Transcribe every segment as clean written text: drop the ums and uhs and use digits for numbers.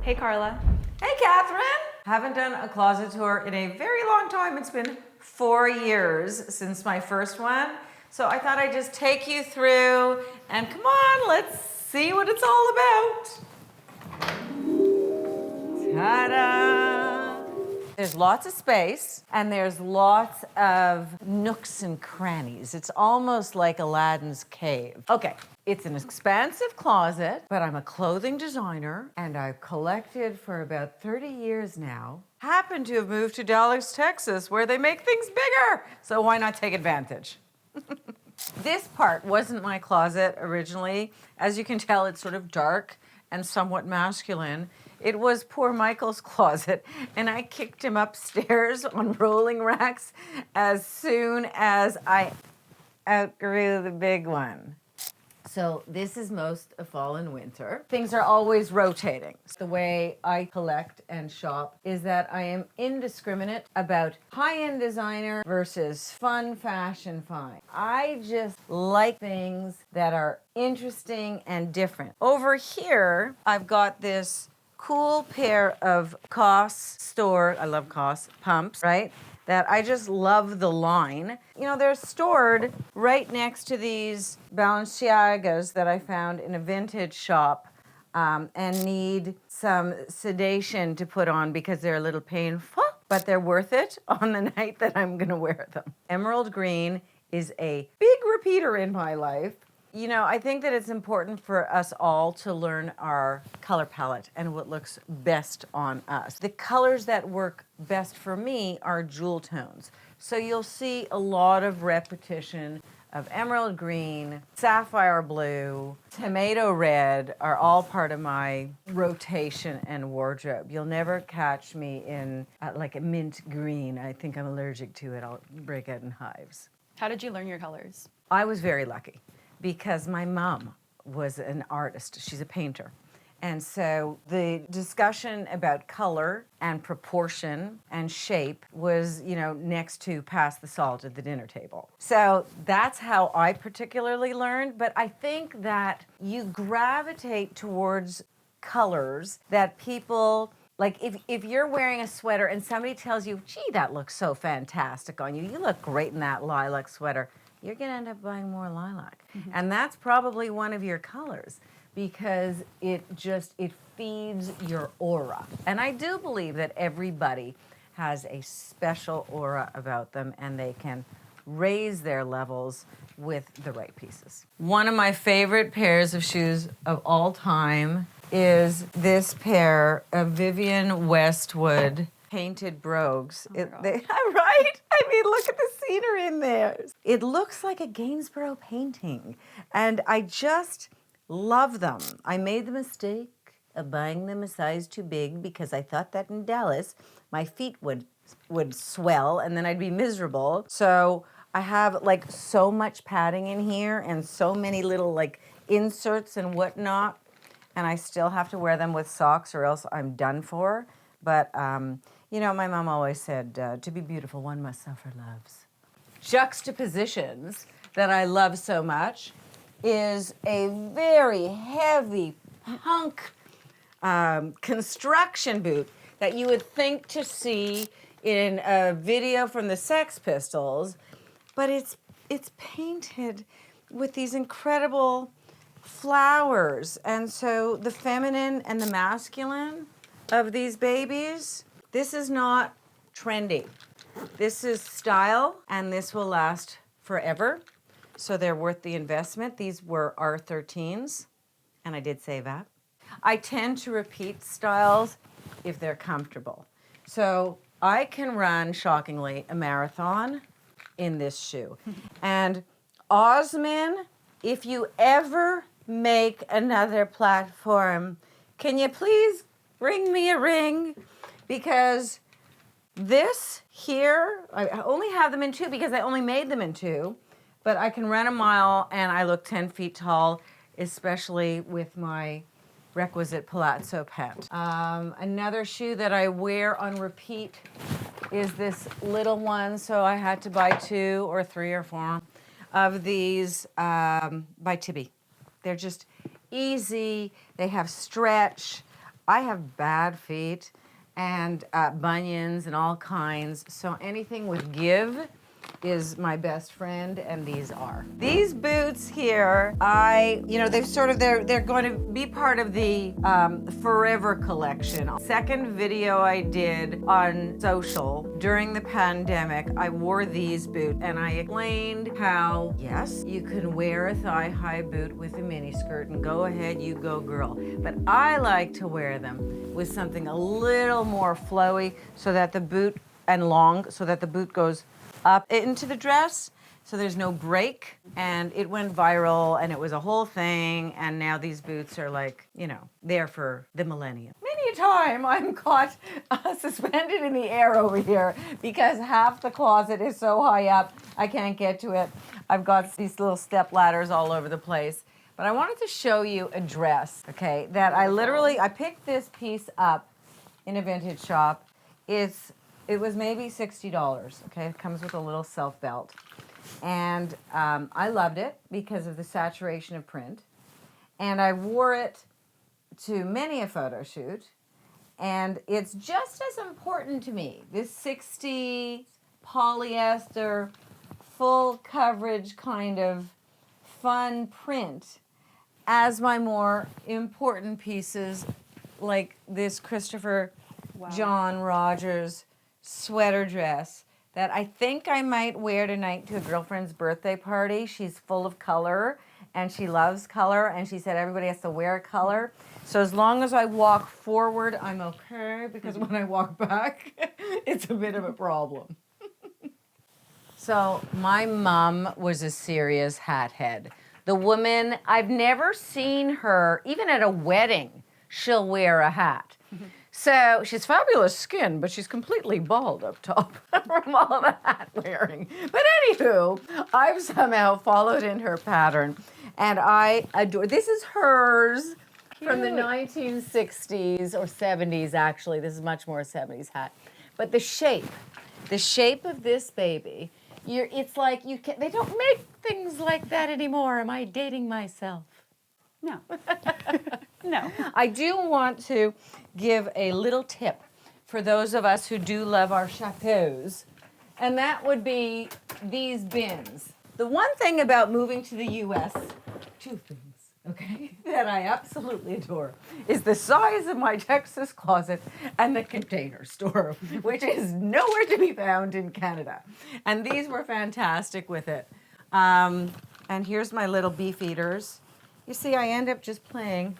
Hey, Carla. Hey, Catherine. Haven't done a closet tour in a very long time. It's been 4 years since my first one. So I thought I'd just take you through and come on, let's see what it's all about. Ta-da! There's lots of space and there's lots of nooks and crannies. It's almost like Aladdin's cave. Okay, it's an expansive closet, but I'm a clothing designer and I've collected for about 30 years now. Happen to have moved to Dallas, Texas, where they make things bigger. So why not take advantage? This part wasn't my closet originally. As you can tell, it's sort of dark and somewhat masculine. It was poor Michael's closet, and I kicked him upstairs on rolling racks as soon as I outgrew the big one. So this is most of fall and winter. Things are always rotating. The way I collect and shop is that I am indiscriminate about high-end designer versus fun fashion find. I just like things that are interesting and different. Over here, I've got this cool pair of COS store, I love COS, pumps, right? That I just love the line. You know, they're stored right next to these Balenciagas that I found in a vintage shop and need some sedation to put on because they're a little painful, but they're worth it on the night that I'm gonna wear them. Emerald green is a big repeater in my life. You know, I think that it's important for us all to learn our color palette and what looks best on us. The colors that work best for me are jewel tones. So you'll see a lot of repetition of emerald green, sapphire blue, tomato red are all part of my rotation and wardrobe. You'll never catch me in like a mint green. I think I'm allergic to it. I'll break out in hives. How did you learn your colors? I was very lucky because my mom was an artist. She's a painter. And so the discussion about color and proportion and shape was, you know, next to pass the salt at the dinner table. So that's how I particularly learned. But I think that you gravitate towards colors that people, like if you're wearing a sweater and somebody tells you, gee, that looks so fantastic on you, you look great in that lilac sweater, you're gonna end up buying more lilac. Mm-hmm. And that's probably one of your colors because it feeds your aura. And I do believe that everybody has a special aura about them and they can raise their levels with the right pieces. One of my favorite pairs of shoes of all time is this pair of Vivienne Westwood painted brogues. Oh Right? I mean, look at the scenery in there. It looks like a Gainsborough painting, and I just love them. I made the mistake of buying them a size too big because I thought that in Dallas my feet would swell and then I'd be miserable. So I have like so much padding in here and so many little like inserts and whatnot, and I still have to wear them with socks or else I'm done for. But you know, my mom always said, to be beautiful, one must suffer loves. Juxtapositions that I love so much is a very heavy punk construction boot that you would think to see in a video from the Sex Pistols, but it's painted with these incredible flowers. And so the feminine and the masculine of these babies, this is not trendy. This is style, and this will last forever. So they're worth the investment. These were R13s, and I did say that. I tend to repeat styles if they're comfortable. So I can run, shockingly, a marathon in this shoe. And Osman, if you ever make another platform, can you please bring me a ring? Because this here, I only have them in 2 because I only made them in 2, but I can run a mile and I look 10 feet tall, especially with my requisite palazzo pant. Another shoe that I wear on repeat is this little one, so I had to buy 2 or 3 or 4 of these by Tibby. They're just easy, they have stretch. I have bad feet and bunions and all kinds. So anything with give is my best friend, and these are. These boots here, they're going to be part of the Forever collection. Second video I did on social during the pandemic, I wore these boots and I explained how, yes, you can wear a thigh-high boot with a mini skirt and go ahead, you go girl. But I like to wear them with something a little more flowy so that the boot goes up into the dress, so there's no break. And it went viral and it was a whole thing, and now these boots are like, there for the millennium. Many a time I'm caught suspended in the air over here because half the closet is so high up I can't get to it. I've got these little step ladders all over the place. But I wanted to show you a dress, okay, that I picked this piece up in a vintage shop. It was maybe $60, okay? It comes with a little self belt. And I loved it because of the saturation of print. And I wore it to many a photo shoot. And it's just as important to me, this 60s polyester, full coverage kind of fun print, as my more important pieces like this Christopher John Rogers sweater dress that I think I might wear tonight to a girlfriend's birthday party. She's full of color and she loves color, and she said everybody has to wear color. So as long as I walk forward, I'm okay, because when I walk back, it's a bit of a problem. So my mom was a serious hat head. The woman, I've never seen her, even at a wedding, she'll wear a hat. So she's fabulous skin, but she's completely bald up top from all the hat wearing. But anywho, I've somehow followed in her pattern, and I adore. This is hers from the 1960s or 70s, actually. This is much more a 70s hat. But the shape of this baby, it's like they don't make things like that anymore. Am I dating myself? No. No. I do want to give a little tip for those of us who do love our chapeaus, and that would be these bins. The one thing about moving to the U.S., two things, okay, that I absolutely adore is the size of my Texas closet and the Container Store, which is nowhere to be found in Canada. And these were fantastic with it. And here's my little beef eaters. You see, I end up just playing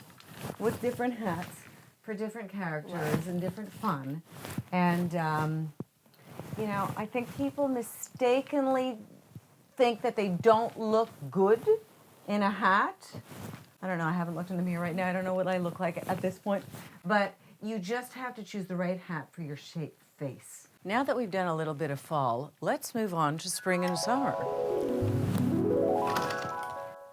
with different hats for different characters and different fun. And, I think people mistakenly think that they don't look good in a hat. I don't know, I haven't looked in the mirror right now. I don't know what I look like at this point. But you just have to choose the right hat for your shaped face. Now that we've done a little bit of fall, let's move on to spring and summer.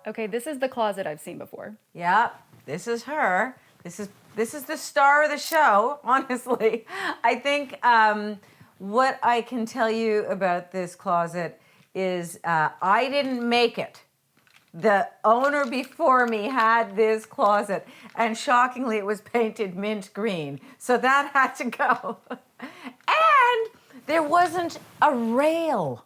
Okay, this is the closet I've seen before. Yeah, this is her. This is the star of the show, honestly. I think what I can tell you about this closet is I didn't make it. The owner before me had this closet, and shockingly, it was painted mint green. So that had to go. And there wasn't a rail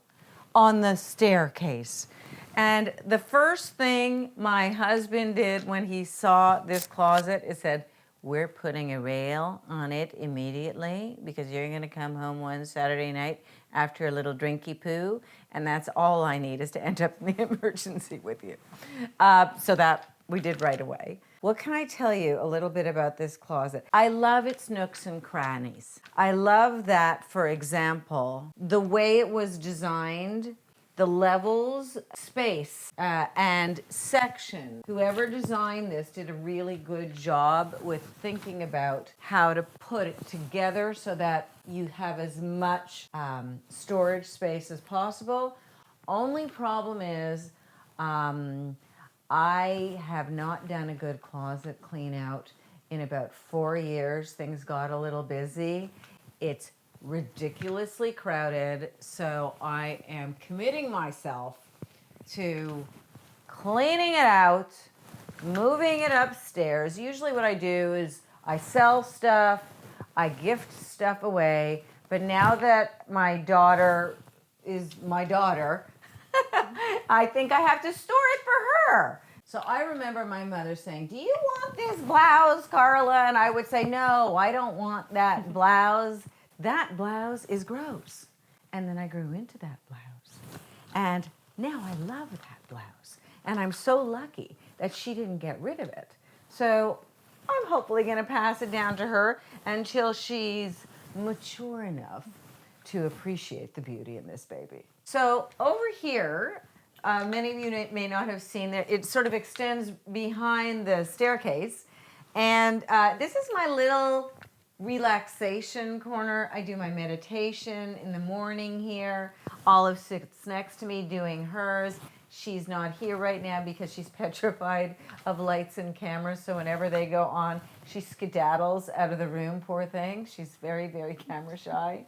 on the staircase. And the first thing my husband did when he saw this closet is said, "We're putting a rail on it immediately because you're going to come home one Saturday night after a little drinky poo, and that's all I need is to end up in the emergency with you." So that we did right away. What can I tell you a little bit about this closet? I love its nooks and crannies. I love that, for example, the way it was designed, the levels, space, and section. Whoever designed this did a really good job with thinking about how to put it together so that you have as much storage space as possible. Only problem is I have not done a good closet clean out in about 4 years. Things got a little busy. It's ridiculously crowded, so I am committing myself to cleaning it out, moving it upstairs. Usually what I do is I sell stuff, I gift stuff away, but now that my daughter is my daughter, I think I have to store it for her. So I remember my mother saying, "Do you want this blouse, Carla?" And I would say, "No, I don't want that blouse. That blouse is gross." And then I grew into that blouse. And now I love that blouse. And I'm so lucky that she didn't get rid of it. So I'm hopefully going to pass it down to her until she's mature enough to appreciate the beauty in this baby. So over here, many of you may not have seen that it sort of extends behind the staircase. And this is my little relaxation corner. I do my meditation in the morning here. Olive sits next to me doing hers. She's not here right now because she's petrified of lights and cameras. So whenever they go on, she skedaddles out of the room, poor thing. She's very, very camera shy.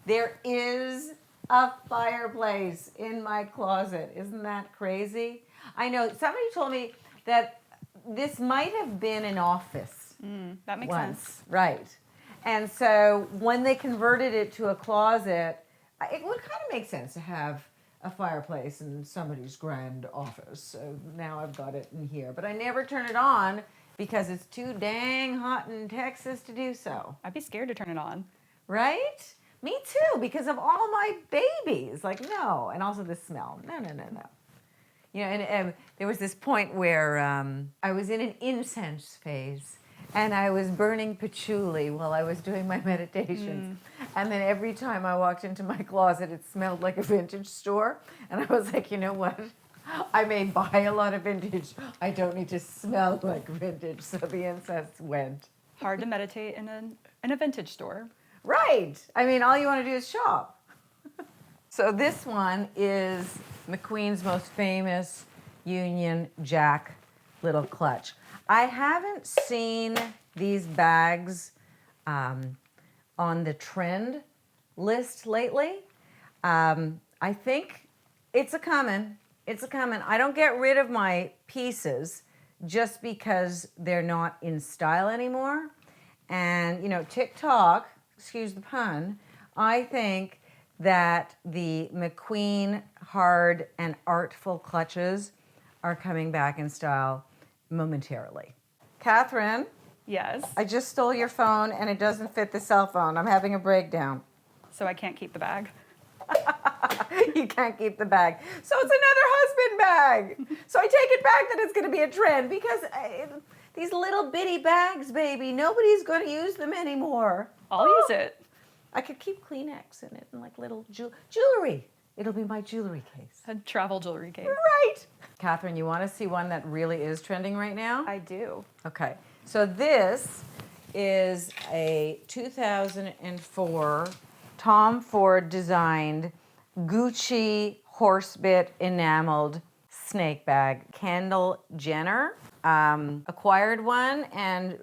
There is a fireplace in my closet. Isn't that crazy? I know somebody told me that this might have been an office. That makes once. sense. Right. And so when they converted it to a closet, it would kind of make sense to have a fireplace in somebody's grand office. So now I've got it in here. But I never turn it on because it's too dang hot in Texas to do so. I'd be scared to turn it on. Right? Me too, because of all my babies. Like, no. And also the smell. No. You know, and there was this point where I was in an incense phase. And I was burning patchouli while I was doing my meditations. And then every time I walked into my closet, it smelled like a vintage store. And I was like, you know what? I may buy a lot of vintage. I don't need to smell like vintage. So the incense went. Hard to meditate in a vintage store. Right. I mean, all you want to do is shop. So this one is McQueen's most famous Union Jack little clutch. I haven't seen these bags on the trend list lately. I think it's a coming. It's a coming. I don't get rid of my pieces just because they're not in style anymore. And, you know, TikTok, excuse the pun, I think that the McQueen hard and artful clutches are coming back in style momentarily. Catherine, Yes. I just stole your phone and it doesn't fit the cell phone. I'm having a breakdown. So I can't keep the bag. You can't keep the bag. So it's another husband bag. So I take it back that it's going to be a trend because these little bitty bags, baby, nobody's going to use them anymore. I'll use it. I could keep Kleenex in it and like little jewelry. It'll be my jewelry case. A travel jewelry case. Right. Catherine, you want to see one that really is trending right now? I do. Okay. So this is a 2004 Tom Ford designed Gucci horsebit enameled snake bag. Kendall Jenner acquired one and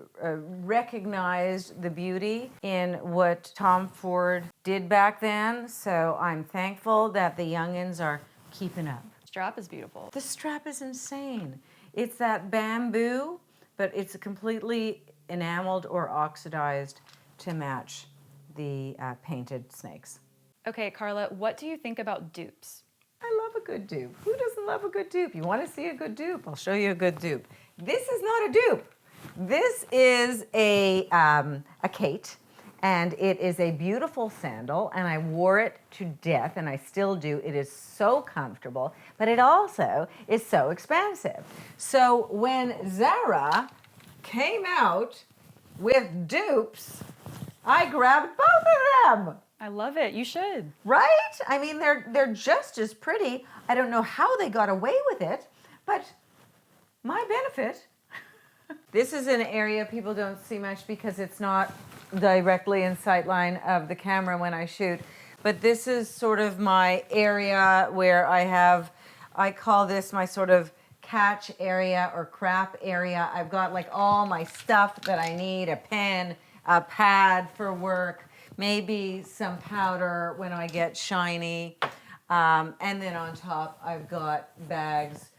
recognized the beauty in what Tom Ford did back then. So I'm thankful that the youngins are keeping up. Strap is beautiful. The strap is insane. It's that bamboo, but it's completely enameled or oxidized to match the painted snakes. Okay, Carla, what do you think about dupes? I love a good dupe. Who doesn't love a good dupe? You want to see a good dupe? I'll show you a good dupe. This is not a dupe. This is a Kate, and it is a beautiful sandal, and I wore it to death, and I still do. It is so comfortable, but it also is so expensive. So when Zara came out with dupes, I grabbed both of them. I love it. You should. Right? I mean, they're just as pretty. I don't know how they got away with it, but my benefit. This is an area people don't see much because it's not directly in sight line of the camera when I shoot. But this is sort of my area where I call this my sort of catch area or crap area. I've got like all my stuff that I need, a pen, a pad for work, maybe some powder when I get shiny. And then on top, I've got bags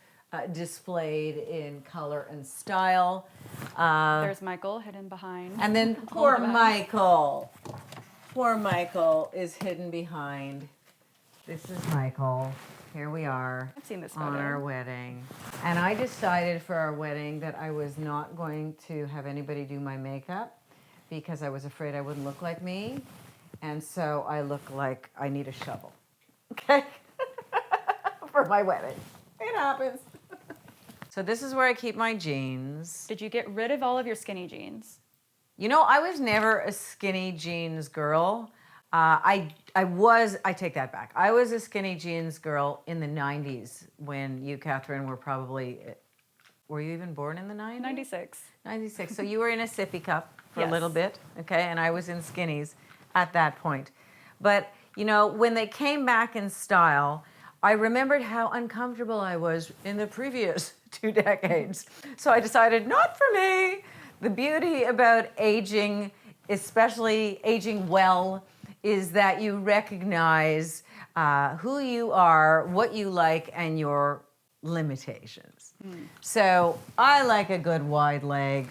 displayed in color and style. There's Michael hidden behind. And then all poor the bags. Michael. Poor Michael is hidden behind. This is Michael. Here we are I've seen this on photo. our wedding. And I decided for our wedding that I was not going to have anybody do my makeup because I was afraid I wouldn't look like me. And so I look like I need a shovel. Okay? For my wedding. It happens. So this is where I keep my jeans. Did you get rid of all of your skinny jeans? You know, I was never a skinny jeans girl. I take that back. I was a skinny jeans girl in the 90s when you, Catherine, were you even born in the 90s? 96. 96. So you were in a sippy cup for a Yes. little bit, okay? And I was in skinnies at that point. But, you know, when they came back in style, I remembered how uncomfortable I was in the previous 2 decades. So I decided, not for me. The beauty about aging, especially aging well, is that you recognize who you are, what you like, and your limitations. So I like a good wide leg,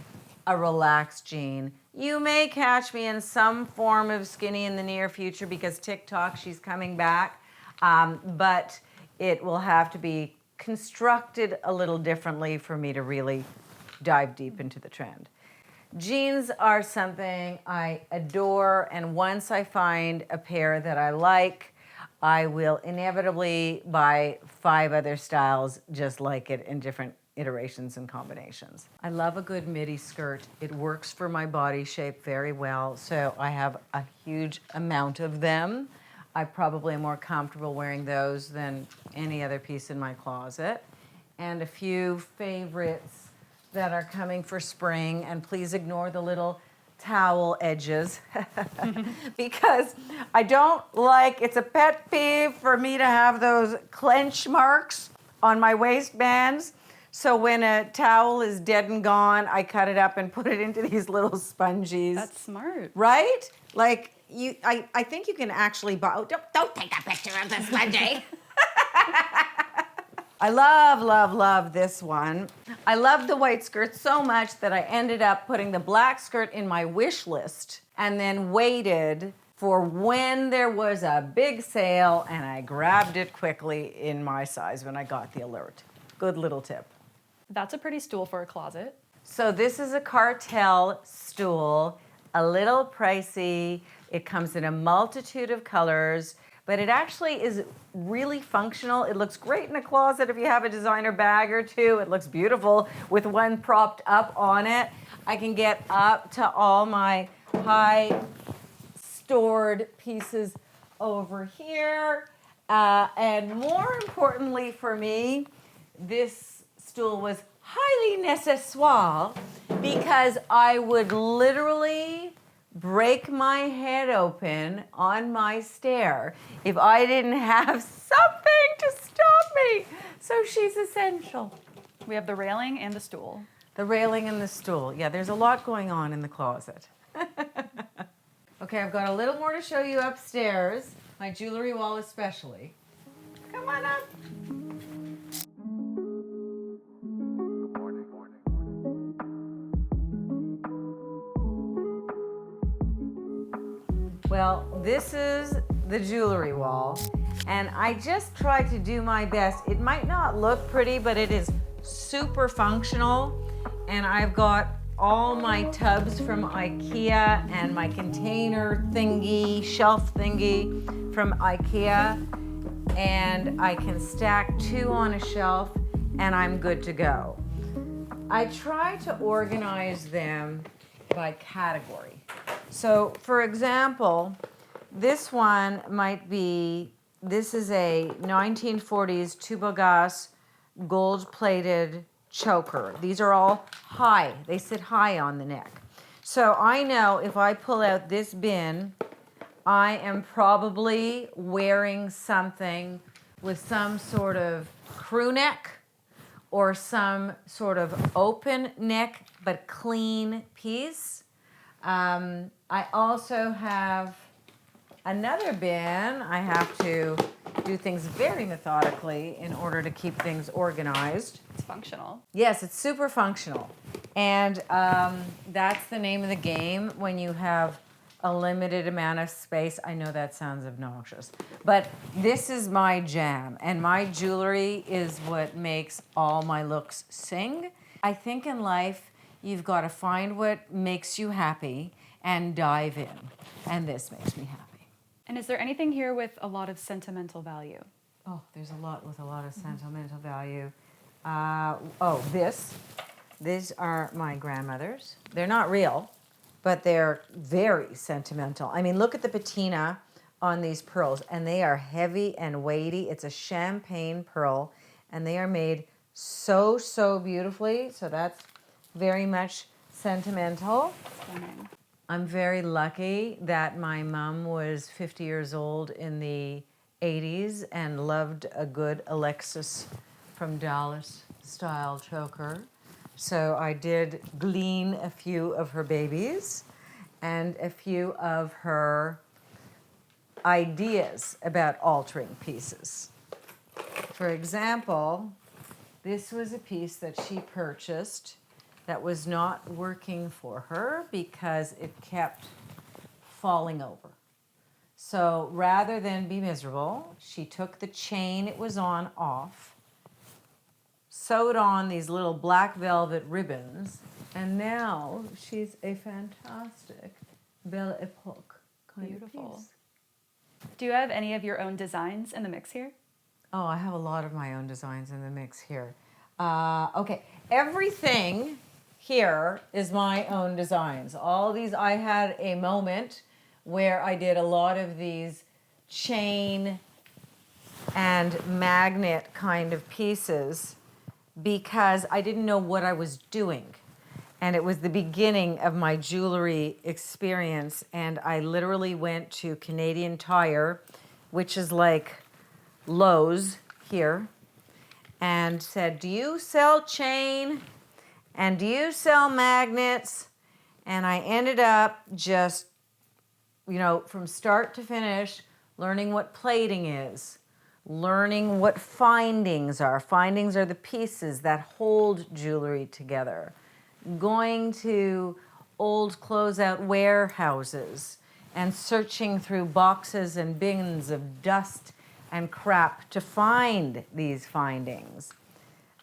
a relaxed jean. You may catch me in some form of skinny in the near future because TikTok, she's coming back. But it will have to be constructed a little differently for me to really dive deep into the trend. Jeans are something I adore, and once I find a pair that I like, I will inevitably buy 5 other styles just like it in different iterations and combinations. I love a good midi skirt. It works for my body shape very well, so I have a huge amount of them. I probably am more comfortable wearing those than any other piece in my closet. And a few favorites that are coming for spring, and please ignore the little towel edges because I don't like, it's a pet peeve for me to have those clench marks on my waistbands. So when a towel is dead and gone, I cut it up and put it into these little spongies. That's smart. Right? Like, I think you can actually buy, don't take a picture of the spongy. I love this one. I love the white skirt so much that I ended up putting the black skirt in my wish list and then waited for when there was a big sale, and I grabbed it quickly in my size when I got the alert. Good little tip. That's a pretty stool for a closet. So this is a cartel stool, a little pricey. It comes in a multitude of colors, but it actually is really functional. It looks great in a closet if you have a designer bag or two. It looks beautiful with one propped up on it. I can get up to all my high stored pieces over here. And more importantly for me, this stool was highly necessaire because I would literally break my head open on my stair if I didn't have something to stop me. So she's essential. We have the railing and the stool. The railing and the stool. Yeah, there's a lot going on in the closet. Okay, I've got a little more to show you upstairs, my jewelry wall especially. Come on up. Well, this is the jewelry wall, and I just try to do my best. It might not look pretty, but it is super functional, and I've got all my tubs from IKEA and my container thingy, shelf thingy from IKEA, and I can stack 2 on a shelf, and I'm good to go. I try to organize them by category. So, for example, this one might be, this is a 1940s Tubogas gold-plated choker. These are all high. They sit high on the neck. So I know if I pull out this bin, I am probably wearing something with some sort of crew neck or some sort of open neck but clean piece. I also have another bin I have to do things very methodically in order to keep things organized. It's functional. Yes, it's super functional. And that's the name of the game when you have a limited amount of space. I know that sounds obnoxious, but this is my jam, and my jewelry is what makes all my looks sing. I think in life, you've got to find what makes you happy and dive in, and this makes me happy. And is there anything here with a lot of sentimental value? Oh, there's a lot with a lot of sentimental value. These are my grandmother's. They're not real, but they're very sentimental. I mean, look at the patina on these pearls, and they are heavy and weighty. It's a champagne pearl, and they are made so, so beautifully. So that's very much sentimental. Stunning. I'm very lucky that my mom was 50 years old in the 80s and loved a good Alexis from Dallas style choker. So I did glean a few of her babies and a few of her ideas about altering pieces. For example, this was a piece that she purchased that was not working for her because it kept falling over. So rather than be miserable, she took the chain it was on off, sewed on these little black velvet ribbons, and now she's a fantastic Belle Epoque kind Beautiful. of piece. Do you have any of your own designs in the mix here? Oh, I have a lot of my own designs in the mix here. Okay, everything here is my own designs. All these, I had a moment where I did a lot of these chain and magnet kind of pieces because I didn't know what I was doing. And it was the beginning of my jewelry experience. And I literally went to Canadian Tire, which is like Lowe's here, and said, "Do you sell chain? And do you sell magnets?" And I ended up just, from start to finish, learning what plating is, learning what findings are. Findings are the pieces that hold jewelry together. Going to old closeout warehouses and searching through boxes and bins of dust and crap to find these findings.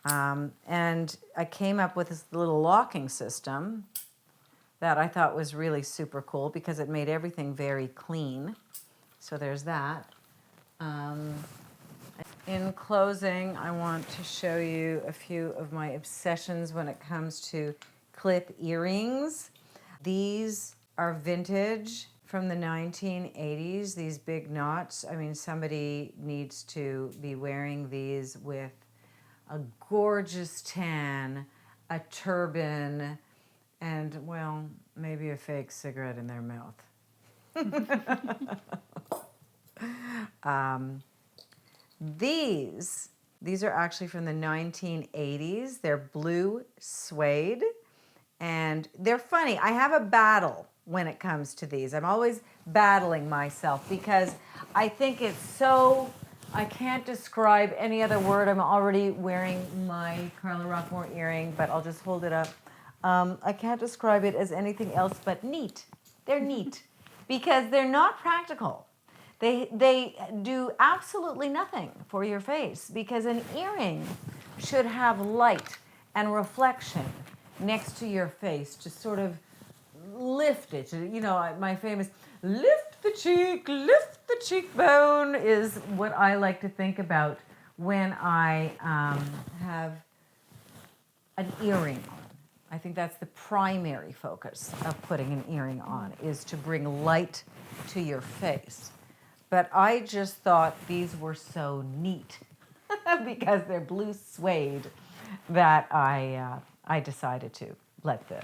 And I came up with this little locking system that I thought was really super cool because it made everything very clean. So there's that. In closing, I want to show you a few of my obsessions when it comes to clip earrings. These are vintage from the 1980s, these big knots. I mean, somebody needs to be wearing these with a gorgeous tan, a turban, and, well, maybe a fake cigarette in their mouth. These are actually from the 1980s. They're blue suede, and they're funny. I have a battle when it comes to these. I'm always battling myself because I think it's so, I can't describe any other word. I'm already wearing my Carla Rockmore earring, but I'll just hold it up. I can't describe it as anything else but neat. They're neat because they're not practical. They do absolutely nothing for your face because an earring should have light and reflection next to your face to sort of lift it. My famous lift the cheekbone is what I like to think about when I have an earring on. I think that's the primary focus of putting an earring on, is to bring light to your face. But I just thought these were so neat because they're blue suede that I decided to let the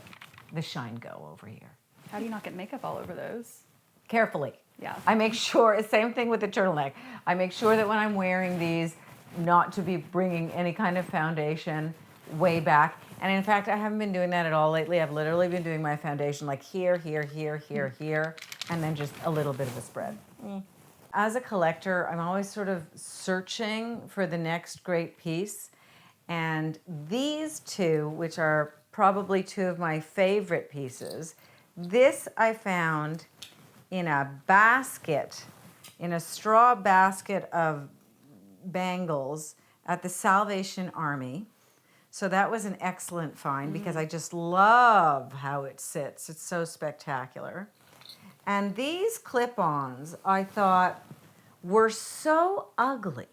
shine go over here. How do you not get makeup all over those? Carefully. Yeah. I make sure, same thing with the turtleneck. I make sure that when I'm wearing these, not to be bringing any kind of foundation way back. And in fact, I haven't been doing that at all lately. I've literally been doing my foundation like here, here, here, here, here, and then just a little bit of a spread. As a collector, I'm always sort of searching for the next great piece. And these two, which are probably two of my favorite pieces, this I found in a basket, in a straw basket of bangles at the Salvation Army. So that was an excellent find because I just love how it sits. It's so spectacular. And these clip-ons, I thought, were so ugly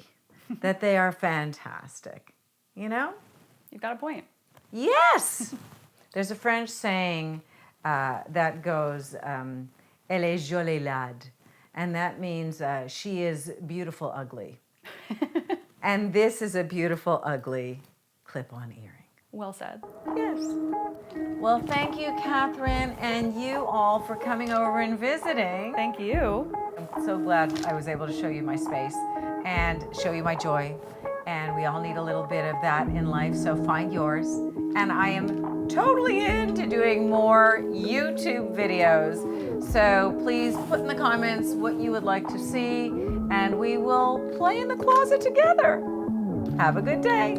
that they are fantastic. You know? You've got a point. Yes! There's a French saying that goes, Elle est jolie lad. And that means she is beautiful ugly. And this is a beautiful ugly clip-on earring. Well said. Yes. Well, thank you, Catherine, and you all for coming over and visiting. Thank you. I'm so glad I was able to show you my space and show you my joy. And we all need a little bit of that in life, so find yours. And I am totally into doing more YouTube videos. So please put in the comments what you would like to see, and we will play in the closet together. Have a good day.